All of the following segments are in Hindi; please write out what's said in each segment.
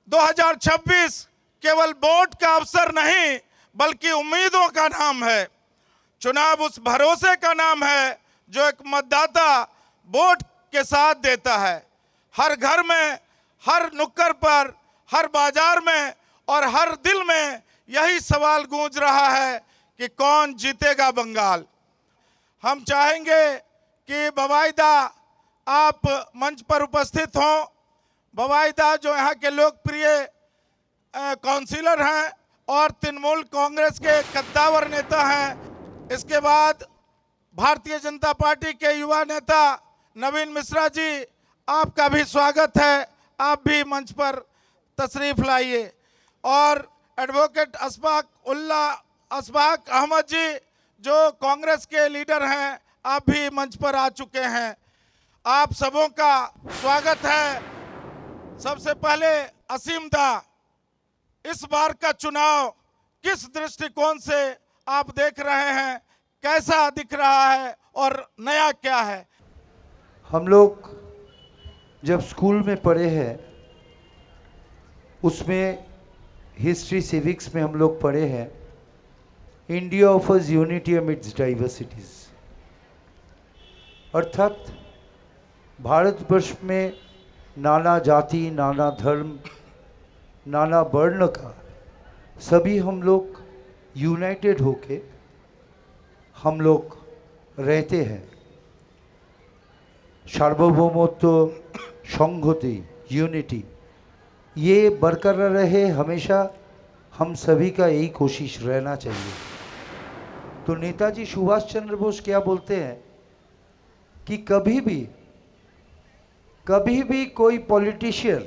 2026 केवल वोट का अवसर नहीं बल्कि उम्मीदों का नाम है। चुनाव उस भरोसे का नाम है जो एक मतदाता वोट के साथ देता है। हर घर में, हर नुक्कड़ पर, हर बाजार में और हर दिल में यही सवाल गूंज रहा है कि कौन जीतेगा बंगाल। हम चाहेंगे कि बवाईदा आप मंच पर उपस्थित हों। बवाईदा जो यहाँ के लोकप्रिय काउंसिलर हैं और तृणमूल कांग्रेस के कद्दावर नेता हैं। इसके बाद भारतीय जनता पार्टी के युवा नेता नवीन मिश्रा जी, आपका भी स्वागत है। आप भी मंच पर तशरीफ लाइए। और एडवोकेट अशफाक अहमद जी जो कांग्रेस के लीडर हैं, आप भी मंच पर आ चुके हैं। आप सबों का स्वागत है। सबसे पहले असीम दा, इस बार का चुनाव किस दृष्टिकोण से आप देख रहे हैं, कैसा दिख रहा है और नया क्या है? हम लोग जब स्कूल में पढ़े हैं उसमें हिस्ट्री सिविक्स में हम लोग पढ़े हैं, India offers unity amidst diversities, अर्थात भारतवर्ष में नाना जाति, नाना धर्म, नाना वर्ण का सभी हम लोग यूनाइटेड होके हम लोग रहते हैं। सार्वभौमत्व, संहति, यूनिटी ये बरकरार रहे, हमेशा हम सभी का यही कोशिश रहना चाहिए। तो नेताजी सुभाष चंद्र बोस क्या बोलते हैं कि कभी भी कोई पॉलिटिशियन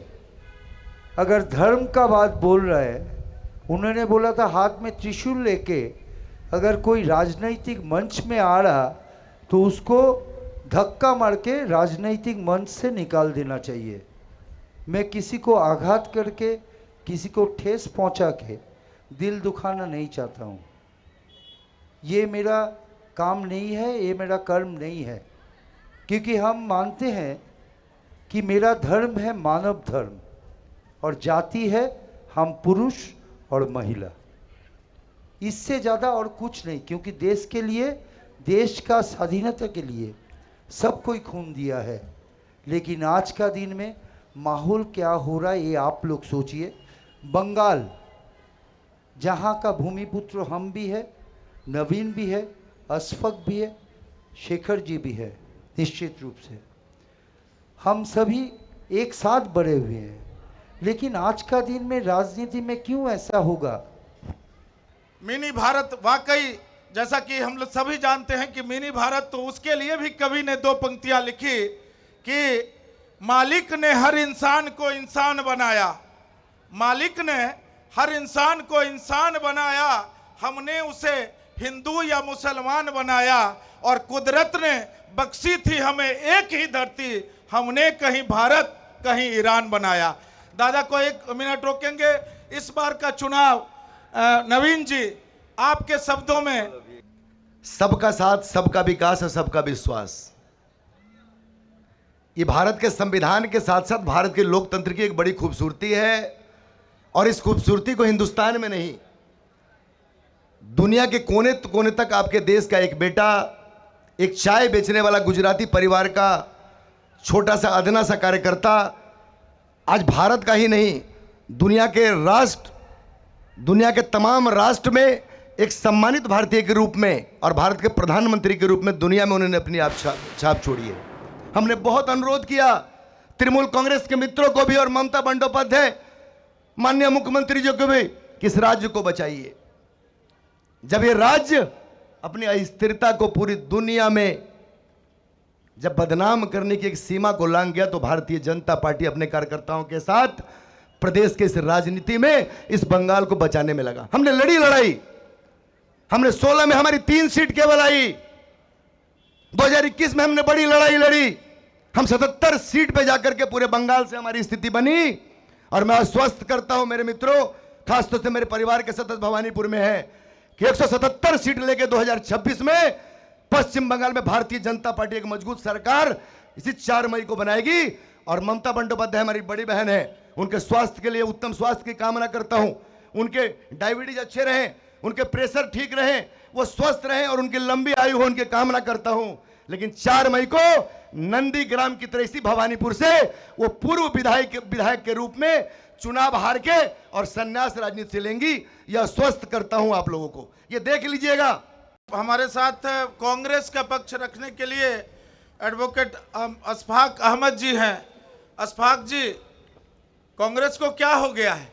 अगर धर्म का बात बोल रहा है, उन्होंने बोला था हाथ में त्रिशूल लेके अगर कोई राजनीतिक मंच में आ रहा तो उसको धक्का मार के राजनीतिक मंच से निकाल देना चाहिए। मैं किसी को आघात करके, किसी को ठेस पहुंचा के दिल दुखाना नहीं चाहता हूँ। ये मेरा काम नहीं है, ये मेरा कर्म नहीं है, क्योंकि हम मानते हैं कि मेरा धर्म है मानव धर्म और जाति है हम पुरुष और महिला। इससे ज़्यादा और कुछ नहीं, क्योंकि देश के लिए, देश का स्वाधीनता के लिए सब कोई खून दिया है। लेकिन आज का दिन में माहौल क्या हो रहा है ये आप लोग सोचिए। बंगाल जहाँ का भूमिपुत्र हम भी है, नवीन भी है, अशफाक भी है, शेखर जी भी है, निश्चित रूप से हम सभी एक साथ बड़े हुए हैं। लेकिन आज का दिन में राजनीति में क्यों ऐसा होगा? मिनी भारत, वाकई जैसा कि हम लोग सभी जानते हैं कि मिनी भारत, तो उसके लिए भी कवि ने दो पंक्तियां लिखी कि मालिक ने हर इंसान को इंसान बनाया, मालिक ने हर इंसान को इंसान बनाया, हमने उसे हिंदू या मुसलमान बनाया और कुदरत ने बख्शी थी हमें एक ही धरती, हमने कहीं भारत कहीं ईरान बनाया। दादा को एक मिनट रोकेंगे। इस बार का चुनाव नवीन जी, आपके शब्दों में। सबका साथ, सबका विकास और सबका विश्वास, ये भारत के संविधान के साथ साथ भारत के लोकतंत्र की एक बड़ी खूबसूरती है। और इस खूबसूरती को हिंदुस्तान में नहीं, दुनिया के कोने कोने तक आपके देश का एक बेटा, एक चाय बेचने वाला गुजराती परिवार का छोटा सा अदना सा कार्यकर्ता, आज भारत का ही नहीं दुनिया के राष्ट्र, दुनिया के तमाम राष्ट्र में एक सम्मानित भारतीय के रूप में और भारत के प्रधानमंत्री के रूप में दुनिया में उन्होंने अपनी छाप छोड़ी है। हमने बहुत अनुरोध किया तृणमूल कांग्रेस के मित्रों को भी और ममता बंदोपाध्याय माननीय मुख्यमंत्री जी को भी कि इस राज्य को बचाइए। जब ये राज्य अपनी अस्थिरता को पूरी दुनिया में जब बदनाम करने की एक सीमा को लांघ गया, तो भारतीय जनता पार्टी अपने कार्यकर्ताओं के साथ प्रदेश के इस राजनीति में इस बंगाल को बचाने में लगा। हमने लड़ी लड़ाई, हमने 16 में हमारी 3 सीट केवल आई, 2021 में हमने बड़ी लड़ाई लड़ी, हम 77 सीट पे जाकर के पूरे बंगाल से हमारी स्थिति बनी। और मैं आश्वस्त करता हूं मेरे मित्रों, खासतौर से मेरे परिवार के सदस्य भवानीपुर में है कि 177 सीट लेके 2026 में पश्चिम बंगाल में भारतीय जनता पार्टी एक मजबूत सरकार इसी 4 मई को बनाएगी और ममता बंदोपाध्याय हमारी बड़ी बहन है, उनके स्वास्थ्य के लिए उत्तम स्वास्थ्य की कामना करता हूं। उनके डायबिटीज अच्छे रहें, उनके प्रेशर ठीक रहे, वो स्वस्थ रहें और उनकी लंबी आयु हो, उनकी कामना करता हूं। लेकिन 4 मई को नंदीग्राम की तरह इसी भवानीपुर से वो पूर्व विधायक के रूप में चुनाव हार के और संन्यास राजनीति से लेंगी, यह स्वस्थ करता हूं आप लोगों को, ये देख लीजिएगा। हमारे साथ कांग्रेस का पक्ष रखने के लिए एडवोकेट अशफाक अहमद जी हैं। अशफाक जी, कांग्रेस को क्या हो गया है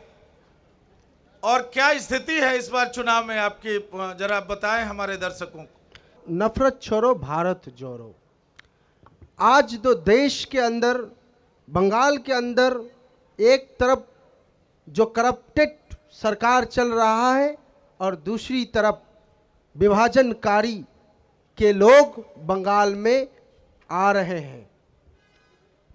और क्या स्थिति है इस बार चुनाव में आपकी, जरा बताएं हमारे दर्शकों को। नफरत छोड़ो, भारत जोड़ो। आज तो देश के अंदर, बंगाल के अंदर एक तरफ जो करप्टेड सरकार चल रहा है और दूसरी तरफ विभाजनकारी के लोग बंगाल में आ रहे हैं।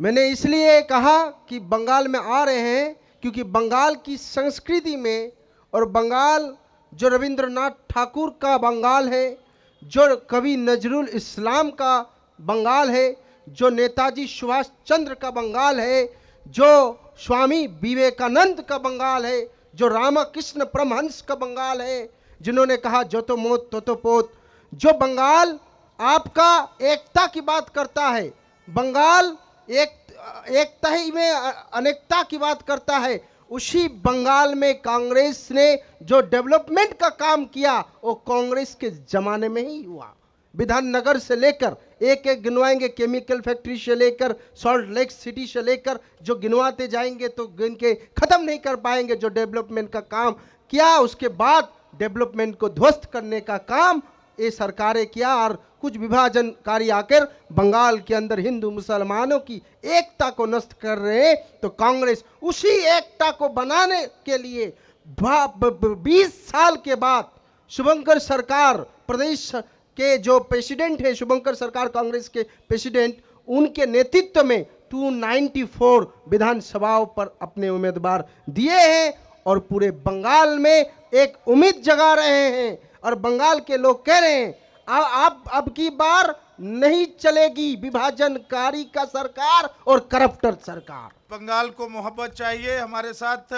मैंने इसलिए कहा कि बंगाल में आ रहे हैं क्योंकि बंगाल की संस्कृति में, और बंगाल जो रविंद्रनाथ ठाकुर का बंगाल है, जो कवि नजरुल इस्लाम का बंगाल है, जो नेताजी सुभाष चंद्र का बंगाल है, जो स्वामी विवेकानंद का बंगाल है, जो रामकृष्ण परमहंस का बंगाल है, जिन्होंने कहा जो तो मोत तो पोत। जो बंगाल आपका एकता की बात करता है, बंगाल एकता ही में अनेकता की बात करता है, उसी बंगाल में कांग्रेस ने जो डेवलपमेंट का काम किया वो कांग्रेस के जमाने में ही हुआ। विधाननगर से लेकर एक एक गिनवाएंगे, केमिकल फैक्ट्री से लेकर सॉल्ट लेक सिटी से लेकर, जो गिनवाते जाएंगे तो गिन के खत्म नहीं कर पाएंगे जो डेवलपमेंट का काम किया। उसके बाद डेवलपमेंट को ध्वस्त करने का काम ये सरकारें किया और कुछ विभाजनकारी आकर बंगाल के अंदर हिंदू मुसलमानों की एकता को नष्ट कर रहे हैं। तो कांग्रेस उसी एकता को बनाने के लिए 20 साल के बाद शुभंकर सरकार, प्रदेश के जो प्रेसिडेंट है शुभंकर सरकार, कांग्रेस के प्रेसिडेंट, उनके नेतृत्व में 294 विधानसभाओं पर अपने उम्मीदवार दिए हैं और पूरे बंगाल में एक उम्मीद जगा रहे हैं। और बंगाल के लोग कह रहे हैं अब की बार नहीं चलेगी विभाजनकारी का सरकार और करप्टर सरकार। बंगाल को मोहब्बत चाहिए। हमारे साथ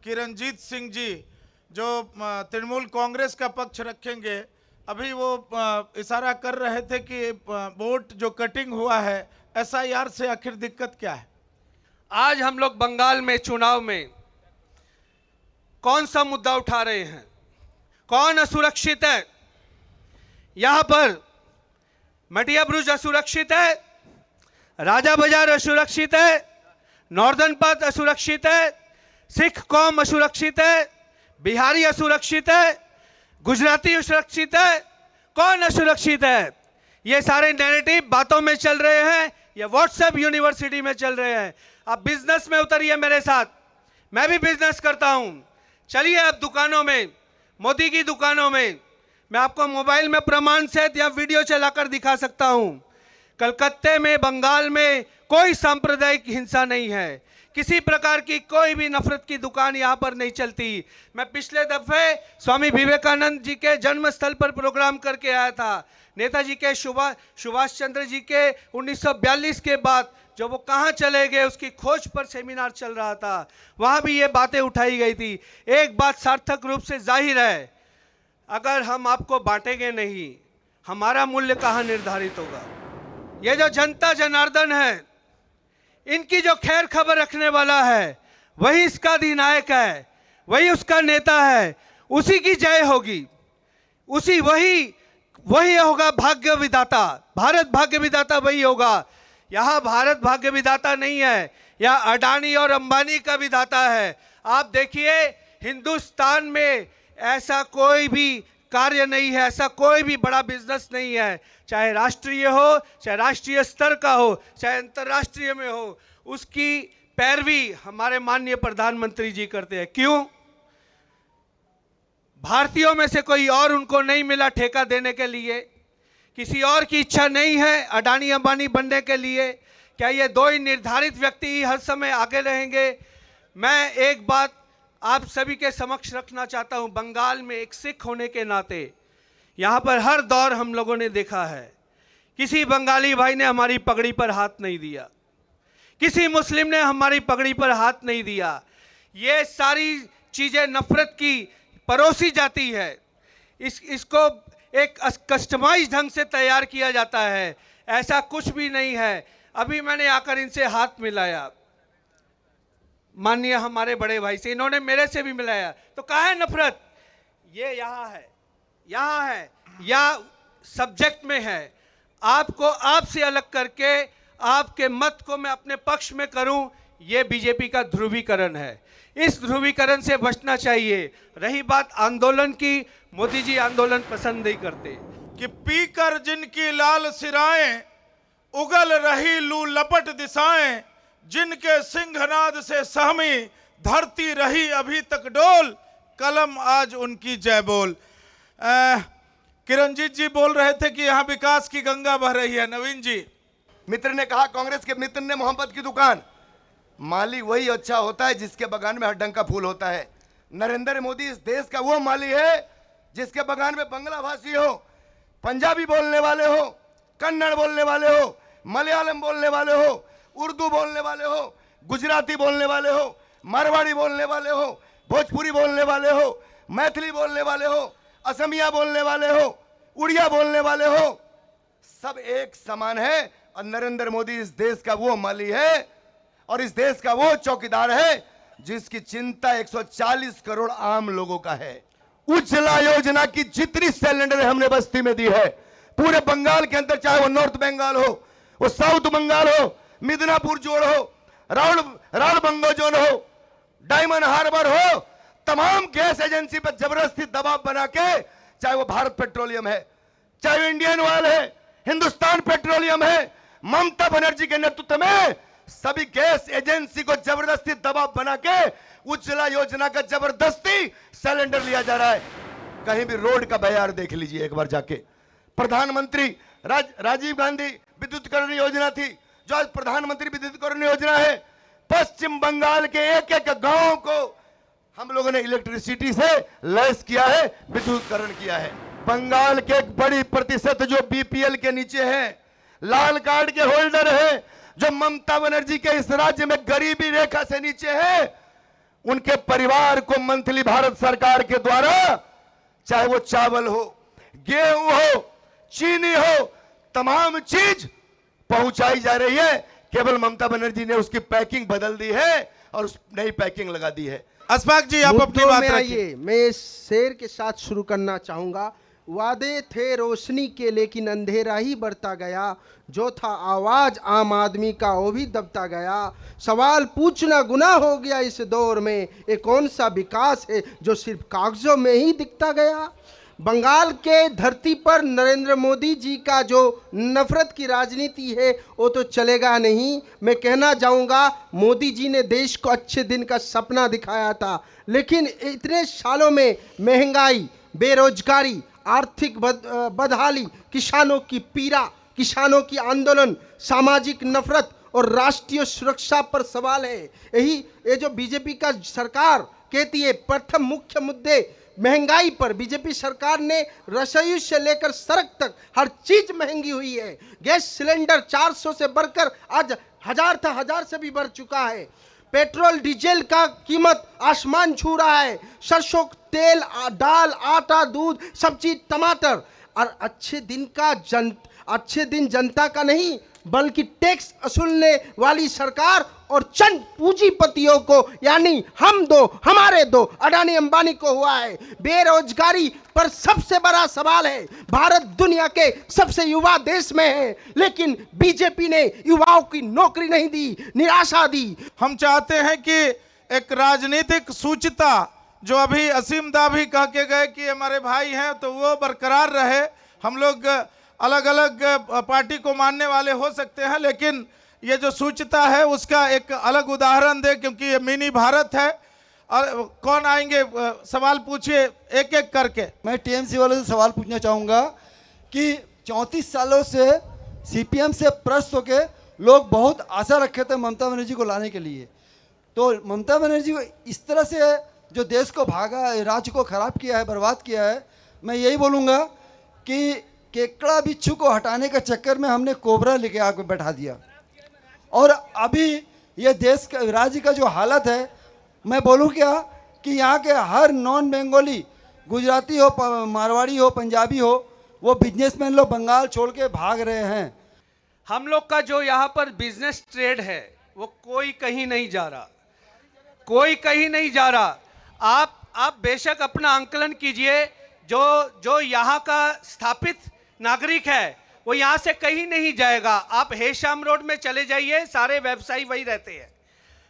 किरणजीत सिंह जी जो तृणमूल कांग्रेस का पक्ष रखेंगे, अभी वो इशारा कर रहे थे कि वोट जो कटिंग हुआ है SIR से, आखिर दिक्कत क्या है? आज हम लोग बंगाल में चुनाव में कौन सा मुद्दा उठा रहे हैं? कौन असुरक्षित है? यहां पर मटिया ब्रुज असुरक्षित है, राजा बाजार असुरक्षित है, नॉर्दर्न पाथ असुरक्षित है, सिख कौम असुरक्षित है, बिहारी असुरक्षित है, गुजराती असुरक्षित है। कौन असुरक्षित है? ये सारे नैरेटिव बातों में चल रहे हैं, ये व्हाट्सएप यूनिवर्सिटी में चल रहे हैं। अब बिजनेस में उतरिए मेरे साथ, मैं भी बिजनेस करता हूं। चलिए अब दुकानों में, मोदी की दुकानों में, मैं आपको मोबाइल में प्रमाण सहित या वीडियो चलाकर दिखा सकता हूं। कलकत्ते में, बंगाल में कोई सांप्रदायिक हिंसा नहीं है, किसी प्रकार की कोई भी नफरत की दुकान यहां पर नहीं चलती। मैं पिछले दफे स्वामी विवेकानंद जी के जन्म स्थल पर प्रोग्राम करके आया था। नेताजी के सुभाष चंद्र जी के 1942 के बाद जब वो कहाँ चले गए उसकी खोज पर सेमिनार चल रहा था, वहां भी ये बातें उठाई गई थी। एक बात सार्थक रूप से जाहिर है, अगर हम आपको बांटेंगे नहीं, हमारा मूल्य कहाँ निर्धारित होगा? ये जो जनता जनार्दन है, इनकी जो खैर खबर रखने वाला है, वही इसका अधिनायक है, वही उसका नेता है, उसी की जय होगी, वही होगा भाग्य विधाता। भारत भाग्य विधाता वही होगा। यहां भारत भाग्य विधाता नहीं है, यह अडानी और अंबानी का विधाता है। आप देखिए हिंदुस्तान में ऐसा कोई भी कार्य नहीं है, ऐसा कोई भी बड़ा बिजनेस नहीं है, चाहे राष्ट्रीय हो, चाहे राष्ट्रीय स्तर का हो, चाहे अंतर्राष्ट्रीय में हो, उसकी पैरवी हमारे माननीय प्रधानमंत्री जी करते हैं। क्यों? भारतीयों में से कोई और उनको नहीं मिला ठेका देने के लिए, किसी और की इच्छा नहीं है अडानी अंबानी बनने के लिए। क्या ये दो ही निर्धारित व्यक्ति ही हर समय आगे रहेंगे? मैं एक बात आप सभी के समक्ष रखना चाहता हूं, बंगाल में एक सिख होने के नाते यहां पर हर दौर हम लोगों ने देखा है, किसी बंगाली भाई ने हमारी पगड़ी पर हाथ नहीं दिया, किसी मुस्लिम ने हमारी पगड़ी पर हाथ नहीं दिया। ये सारी चीजें नफरत की परोसी जाती है। इसको एक कस्टमाइज ढंग से तैयार किया जाता है, ऐसा कुछ भी नहीं है। अभी मैंने आकर इनसे हाथ मिलाया, माननीय हमारे बड़े भाई से, इन्होंने मेरे से भी मिलाया। तो कहाँ है नफरत? ये यहाँ है, यहाँ है, या सब्जेक्ट में है। आपको आपसे अलग करके आपके मत को मैं अपने पक्ष में करूं, ये बीजेपी का ध्रुवीकरण है। इस ध्रुवीकरण से बचना चाहिए। रही बात आंदोलन की, मोदी जी आंदोलन पसंद नहीं करते। कि पीकर जिनकी लाल सिराएं, उगल रही लू लपट दिशाएं, जिनके सिंहनाद से सहमी धरती रही अभी तक डोल, कलम आज उनकी जय बोल। किरणजीत जी बोल रहे थे कि यहाँ विकास की गंगा बह रही है। नवीन जी, मित्र ने कहा, कांग्रेस के मित्र ने, मोहब्बत की दुकान। माली वही अच्छा होता है जिसके बगान में हर ढंग का फूल होता है। नरेंद्र मोदी इस देश का वो माली है जिसके बगान में बंगला भाषी हो, पंजाबी बोलने वाले हो, कन्नड़ बोलने वाले हो, मलयालम बोलने वाले हो, उर्दू बोलने वाले हो, गुजराती बोलने वाले हो, मारवाड़ी बोलने वाले हो, भोजपुरी बोलने वाले हो, मैथिली बोलने वाले हो, असमिया बोलने वाले हो, उड़िया बोलने वाले हो, सब एक समान है। और नरेंद्र मोदी इस देश का वो माली है और इस देश का वो चौकीदार है जिसकी चिंता 140 करोड़ आम लोगों का है। उज्ज्वला योजना की जितनी सिलेंडर हमने बस्ती में दी है, पूरे बंगाल के अंदर, चाहे वो नॉर्थ बंगाल हो, वो साउथ बंगाल हो, मिदनापुर जोड़ हो, राउल बंगो जोन हो, डायमंड हार्बर हो, तमाम गैस एजेंसी पर जबरदस्ती दबाव बना के, चाहे वो भारत पेट्रोलियम है, चाहे वो इंडियन ऑयल है, हिंदुस्तान पेट्रोलियम है, ममता बनर्जी के नेतृत्व में सभी गैस एजेंसी को जबरदस्ती दबाव बना के उज्ज्वला योजना का जबरदस्ती सिलेंडर लिया जा रहा है। कहीं भी रोड का बयार देख लीजिए एक बार जाके। प्रधानमंत्री राजीव गांधी विद्युतीकरण योजना थी, जो आज प्रधानमंत्री विद्युतीकरण योजना है। पश्चिम बंगाल के एक एक गांव को हम लोगों ने इलेक्ट्रिसिटी से लैस किया है, विद्युतीकरण किया है। बंगाल के एक बड़ी प्रतिशत जो बीपीएल के नीचे है, लाल कार्ड के होल्डर है, जो ममता बनर्जी के इस राज्य में गरीबी रेखा से नीचे है, उनके परिवार को मंथली भारत सरकार के द्वारा, चाहे वो चावल हो, गेहूं हो, चीनी हो, तमाम चीज पहुंचाई जा रही है। केवल ममता बनर्जी ने उसकी पैकिंग बदल दी है और उस नई पैकिंग लगा दी है। अशफाक जी, आप अपनी बात रखिए। मैं इस शेर के साथ शुरू करना चाहूंगा। वादे थे रोशनी के लेकिन अंधेरा ही बढ़ता गया, जो था आवाज आम आदमी का वो भी दबता गया। सवाल पूछना गुनाह हो गया इस दौर में, ये कौन सा विकास है जो सिर्फ कागजों में ही दिखता गया। बंगाल के धरती पर नरेंद्र मोदी जी का जो नफरत की राजनीति है वो तो चलेगा नहीं। मैं कहना चाहूँगा, मोदी जी ने देश को अच्छे दिन का सपना दिखाया था, लेकिन इतने सालों में महंगाई, बेरोजगारी, आर्थिक बदहाली, किसानों की पीड़ा, किसानों की आंदोलन, सामाजिक नफरत और राष्ट्रीय सुरक्षा पर सवाल है। ये जो बीजेपी का सरकार कहती है, प्रथम मुख्य मुद्दे महंगाई पर बीजेपी सरकार ने रसोई से लेकर सड़क तक हर चीज महंगी हुई है। गैस सिलेंडर 400 से बढ़कर आज 1000 से भी बढ़ चुका है। पेट्रोल डीजल का कीमत आसमान छू रहा है। सरसों तेल, दाल, आटा, दूध, सब्जी, टमाटर। और अच्छे दिन जनता का नहीं बल्कि टैक्स वसूलने वाली सरकार और चंद पूंजीपतियों को, यानी हम दो हमारे दो, अडानी अंबानी को हुआ है। बेरोजगारी पर सबसे बड़ा सवाल है। भारत दुनिया के सबसे युवा देश में है, लेकिन बीजेपी ने युवाओं की नौकरी नहीं दी, निराशा दी। हम चाहते हैं कि एक राजनीतिक सूचिता, जो अभी असीम दा भी कह के गए कि हमारे भाई हैं, तो वो बरकरार रहे। हम लोग अलग अलग पार्टी को मानने वाले हो सकते हैं, लेकिन ये जो सूचिता है उसका एक अलग उदाहरण दे, क्योंकि ये मिनी भारत है। और कौन आएंगे, सवाल पूछिए एक एक करके। मैं टीएमसी वालों से सवाल पूछना चाहूँगा कि 34 सालों से सीपीएम से प्रस्त होके लोग बहुत आशा रखे थे ममता बनर्जी को लाने के लिए। तो ममता बनर्जी को इस तरह से जो देश को भागा, राज्य को खराब किया है, बर्बाद किया है, मैं यही बोलूँगा कि केकड़ा बिच्छू को हटाने के चक्कर में हमने कोबरा लेके आकर बैठा दिया। और अभी ये देश का राज्य का जो हालत है, मैं बोलूँ क्या कि यहाँ के हर नॉन बंगाली, गुजराती हो, मारवाड़ी हो, पंजाबी हो, वो बिजनेसमैन लोग बंगाल छोड़ के भाग रहे हैं। हम लोग का जो यहाँ पर बिजनेस ट्रेड है वो कोई कहीं नहीं जा रहा, कोई कहीं नहीं जा रहा। आप बेशक अपना आंकलन कीजिए, जो यहाँ का स्थापित नागरिक है वो यहाँ से कहीं नहीं जाएगा। आप हेशाम रोड में चले जाइए, सारे व्यवसायी वही रहते हैं,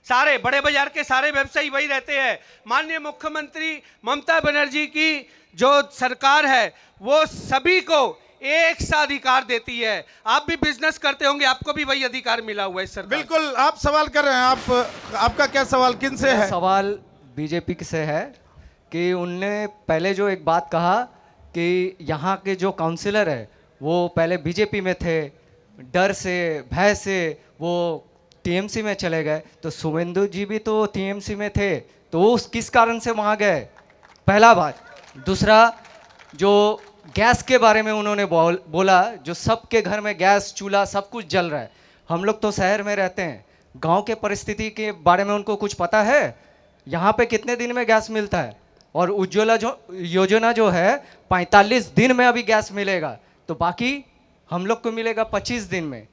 सारे बड़े बाजार के सारे व्यवसायी वही रहते हैं। माननीय मुख्यमंत्री ममता बनर्जी की जो सरकार है वो सभी को एक सा अधिकार देती है। आप भी बिजनेस करते होंगे, आपको भी वही अधिकार मिला हुआ है सर। बिल्कुल, आप सवाल कर रहे हैं, आपका क्या सवाल किन से है? सवाल बीजेपी से है कि उनने पहले जो एक बात कहा कि यहाँ के जो काउंसिलर है वो पहले बीजेपी में थे, डर से भय से वो टीएमसी में चले गए। तो शुभेंदु जी भी तो टीएमसी में थे, तो वो किस कारण से वहाँ गए? पहला बात। दूसरा, जो गैस के बारे में उन्होंने बोला, जो सबके घर में गैस चूल्हा सब कुछ जल रहा है। हम लोग तो शहर में रहते हैं, गांव के परिस्थिति के बारे में उनको कुछ पता है? यहाँ पे कितने दिन में गैस मिलता है? और उज्ज्वला जो योजना जो है 45 दिन में अभी गैस मिलेगा, तो बाकी हम लोग को मिलेगा 25 दिन में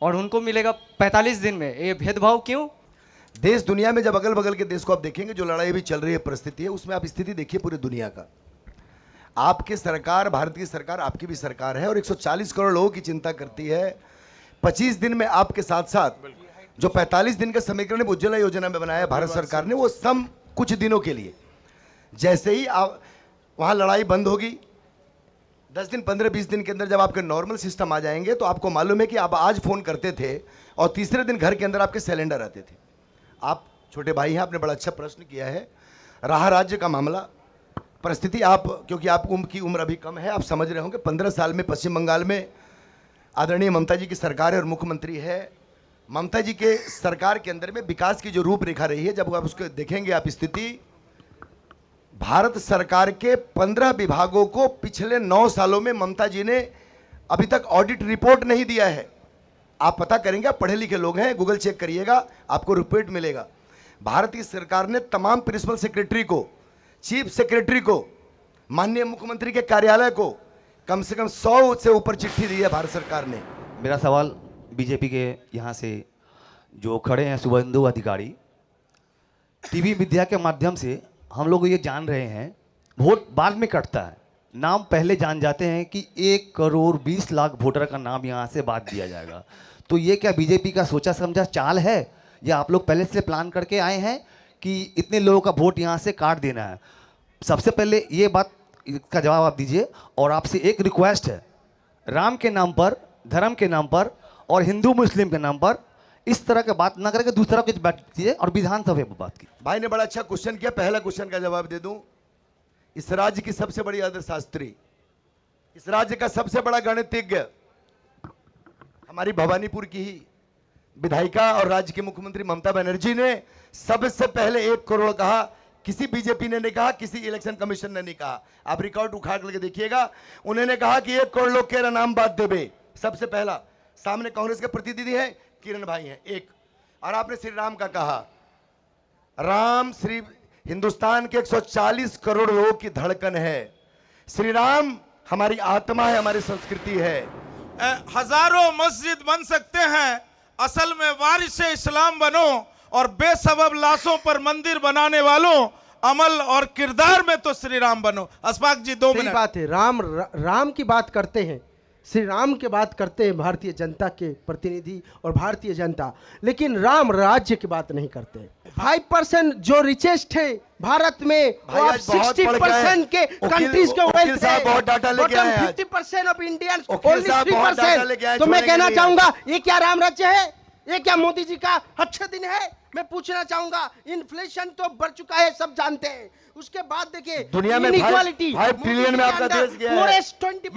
और उनको मिलेगा 45 दिन में। ये भेदभाव क्यों? देश दुनिया में जब अगल बगल के देश को आप देखेंगे, जो लड़ाई भी चल रही है, परिस्थिति है, उसमें आप स्थिति देखिए पूरी दुनिया का। आपकी सरकार, भारत की सरकार, आपकी भी सरकार है और 140 करोड़ लोगों की चिंता करती है। 25 दिन में आपके साथ साथ जो 45 दिन का समीकरण उज्ज्वला योजना में बनाया भारत सरकार ने, वो सम कुछ दिनों के लिए, जैसे ही आप वहाँ लड़ाई बंद होगी, 10 दिन 15-20 दिन के अंदर जब आपके नॉर्मल सिस्टम आ जाएंगे, तो आपको मालूम है कि आप आज फ़ोन करते थे और तीसरे दिन घर के अंदर आपके सिलेंडर आते थे। आप छोटे भाई हैं, आपने बड़ा अच्छा प्रश्न किया है। रहा राज्य का मामला, परिस्थिति, आप क्योंकि आपकी उम्र अभी कम है, आप समझ रहे होंगे 15 साल में पश्चिम बंगाल में आदरणीय ममता जी की सरकार है और मुख्यमंत्री है। ममता जी के सरकार के अंदर में विकास की जो रूपरेखा रही है, जब आप उसको देखेंगे आप स्थिति, भारत सरकार के 15 विभागों को पिछले 9 सालों में ममता जी ने अभी तक ऑडिट रिपोर्ट नहीं दिया है। आप पता करेंगे, आप पढ़े लिखे लोग हैं, गूगल चेक करिएगा, आपको रिपोर्ट मिलेगा। भारत की सरकार ने तमाम प्रिंसिपल सेक्रेटरी को, चीफ सेक्रेटरी को, माननीय मुख्यमंत्री के कार्यालय को कम से कम 100 से ऊपर चिट्ठी दी है भारत सरकार ने। मेरा सवाल बीजेपी के यहाँ से जो खड़े हैं शुभेंदु अधिकारी, टीवी विद्या के माध्यम से हम लोग ये जान रहे हैं, वोट बाद में कटता है, नाम पहले जान जाते हैं कि 1 करोड़ 20 लाख वोटर का नाम यहाँ से बात दिया जाएगा। तो ये क्या बीजेपी का सोचा समझा चाल है, या आप लोग पहले से प्लान करके आए हैं कि इतने लोगों का वोट यहाँ से काट देना है? सबसे पहले ये बात का जवाब आप दीजिए। और आपसे एक रिक्वेस्ट है, राम के नाम पर, धर्म के नाम पर और हिंदू मुस्लिम के नाम पर इस तरह की बात ना करके दूसरा कुछ बात कीजिए और विधानसभा में बात की। भाई ने बड़ा अच्छा क्वेश्चन किया। पहला क्वेश्चन का जवाब दे दूं, इस राज्य की सबसे बड़ी अर्थशास्त्री, इस राज्य का सबसे बड़ा गणितज्ञ हमारी भवानीपुर की ही विधायिका और राज्य के मुख्यमंत्री ममता बनर्जी ने सबसे पहले 1 करोड़ कहा। किसी बीजेपी ने नहीं कहा, किसी इलेक्शन कमीशन ने नहीं कहा। आप रिकॉर्ड उखाड़ करके देखिएगा, उन्होंने कहा कि 1 करोड़ लोग केरा नाम बात देवे। सबसे पहला, सामने कांग्रेस के प्रतिनिधि हैं, किरण भाई हैं एक, और आपने श्री राम का कहा। राम श्री हिंदुस्तान के 140 करोड़ लोगों की धड़कन है। श्री राम हमारी आत्मा है, हमारी संस्कृति है। हजारों मस्जिद बन सकते हैं, असल में वारिस इस्लाम बनो और बेसबब लाशों पर मंदिर बनाने वालों अमल और किरदार में तो श्री राम बनो। अस्फाक जी 2 मिनट। बात है, राम की बात करते हैं, श्री राम की बात करते हैं भारतीय जनता के प्रतिनिधि और भारतीय जनता, लेकिन राम राज्य की बात नहीं करते। 5% जो रिचेस्ट है भारत में, 60% के कंट्रीज के वेल्थ है, बहुत डाटा लेके आए हैं। 50% ऑफ इंडियंस, ओनली 3%। तो मैं कहना चाहूंगा, ये क्या राम राज्य है? ये क्या मोदी जी का अच्छे दिन है? मैं पूछना चाहूंगा, इन्फ्लेशन तो बढ़ चुका है, सब जानते हैं। उसके बाद देखिए दुनिया में 5 ट्रिलियन में आपका देश गया है,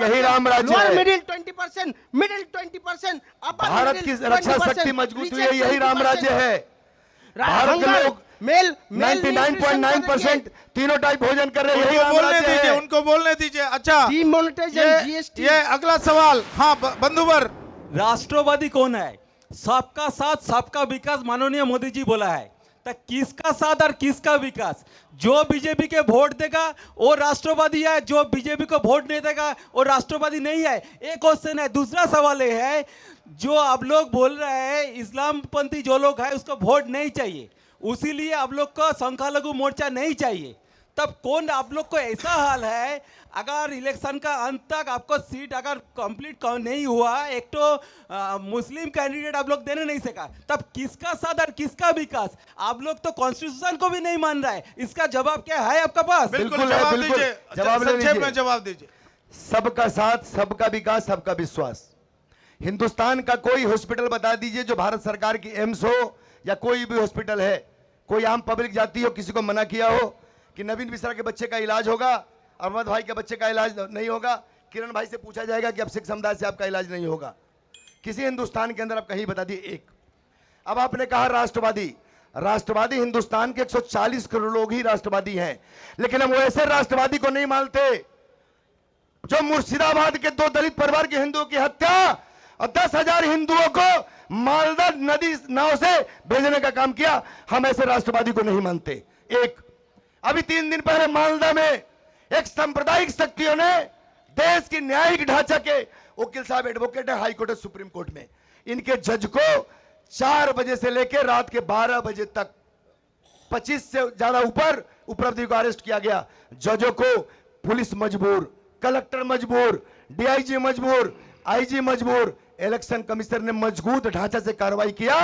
यही राम राज्य है। मिडिल 20%, मिडिल 20%, भारत की रक्षा शक्ति मजबूत हुई है, यही राम राज्य है। भारत के लोग 99.9% तीनों टाइप भोजन कर रहे हैं, यही राम राज्य है। उनको बोलने दीजिए। अच्छा, डीमोनेटाइजेशन, जीएसटी। ये अगला सवाल। हाँ बंधुवर, राष्ट्रवादी कौन है? सबका साथ सबका विकास माननीय मोदी जी बोला है, तो किसका साथ और किसका विकास? जो बीजेपी के वोट देगा वो राष्ट्रवादी है, जो बीजेपी को वोट नहीं देगा वो राष्ट्रवादी नहीं है। एक क्वेश्चन है। दूसरा सवाल ये है, जो आप लोग बोल रहे हैं इस्लामपंथी जो लोग हैं उसको वोट नहीं चाहिए, उसीलिए आप लोग को संख्यालघु मोर्चा नहीं चाहिए। तब कौन आप लोग को ऐसा हाल है, अगर इलेक्शन का अंत तक आपको सीट अगर कंप्लीट नहीं हुआ, एक तो मुस्लिम कैंडिडेट आप लोग देने नहीं सका, तब किसका साथ और किसका विकास? आप लोग तो कॉन्स्टिट्यूशन को भी नहीं मान रहा है। इसका जवाब क्या है आपके पास? बिल्कुल है, जवाब बिल्कुल। दीजिए, जवाब ले संक्षेप लीजिए। में जवाब दीजिए। सबका साथ, सबका विकास, सबका विश्वास। हिंदुस्तान का कोई हॉस्पिटल बता दीजिए जो भारत सरकार की एम्स हो या कोई भी हॉस्पिटल है, कोई आम पब्लिक जाती हो, किसी को मना किया हो कि नवीन मिश्रा के बच्चे का इलाज होगा, अहमद भाई के बच्चे का इलाज नहीं होगा, किरण भाई से पूछा जाएगा कि अब सिख समुदाय से आपका इलाज नहीं होगा? किसी हिंदुस्तान के अंदर आप कहीं बता दिए एक। अब आपने कहा राष्ट्रवादी, राष्ट्रवादी हिंदुस्तान के 140 करोड़ लोग ही राष्ट्रवादी हैं, लेकिन हम वैसे राष्ट्रवादी को नहीं मानते जो मुर्शिदाबाद के 2 दलित परिवार के हिंदुओं की हत्या और 10,000 हिंदुओं को मालदा नदी नाव से भेजने का काम किया। हम ऐसे राष्ट्रवादी को नहीं मानते। एक, अभी 3 दिन पहले मालदा में एक सांप्रदायिक शक्तियों ने देश की न्यायिक ढांचा के वकील साहब एडवोकेट है हाई कोर्ट और सुप्रीम कोर्ट में, इनके जज को 4 बजे से लेकर रात के 12 बजे तक 25 से ज्यादा ऊपर उपलब्धि को अरेस्ट किया गया। जजों को पुलिस मजबूर, कलेक्टर मजबूर, डीआईजी मजबूर, आईजी मजबूर, इलेक्शन कमिश्नर ने मजबूत ढांचा से कार्रवाई किया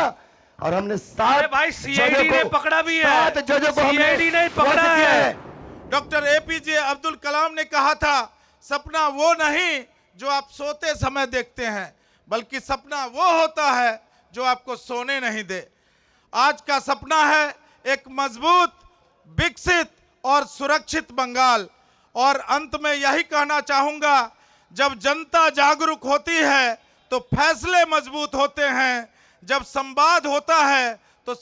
और हमने 7 भाई सीआईडी ने पकड़ा भी है, 7 जजों को हमने सीआईडी ने पकड़ा है। डॉक्टर एपीजे अब्दुल कलाम ने कहा था, सपना वो नहीं जो आप सोते समय देखते हैं, बल्कि सपना वो होता है जो आपको सोने नहीं दे। आज का सपना है एक मजबूत, विकसित और सुरक्षित बंगाल। और अंत में यही कहना चाहूंगा, जब जनता जागरूक होती है तो फैसले मजबूत होते हैं, जब संवाद होता है तो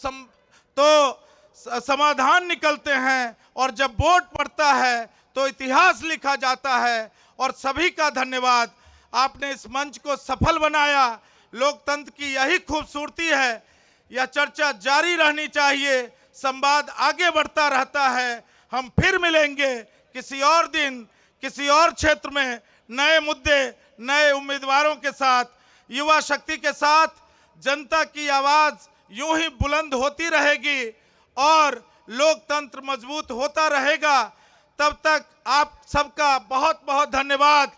समाधान निकलते हैं, और जब वोट पड़ता है तो इतिहास लिखा जाता है। और सभी का धन्यवाद, आपने इस मंच को सफल बनाया। लोकतंत्र की यही खूबसूरती है। यह चर्चा जारी रहनी चाहिए, संवाद आगे बढ़ता रहता है। हम फिर मिलेंगे किसी और दिन, किसी और क्षेत्र में, नए मुद्दे, नए उम्मीदवारों के साथ, युवा शक्ति के साथ। जनता की आवाज यूं ही बुलंद होती रहेगी और लोकतंत्र मजबूत होता रहेगा। तब तक आप सबका बहुत बहुत धन्यवाद।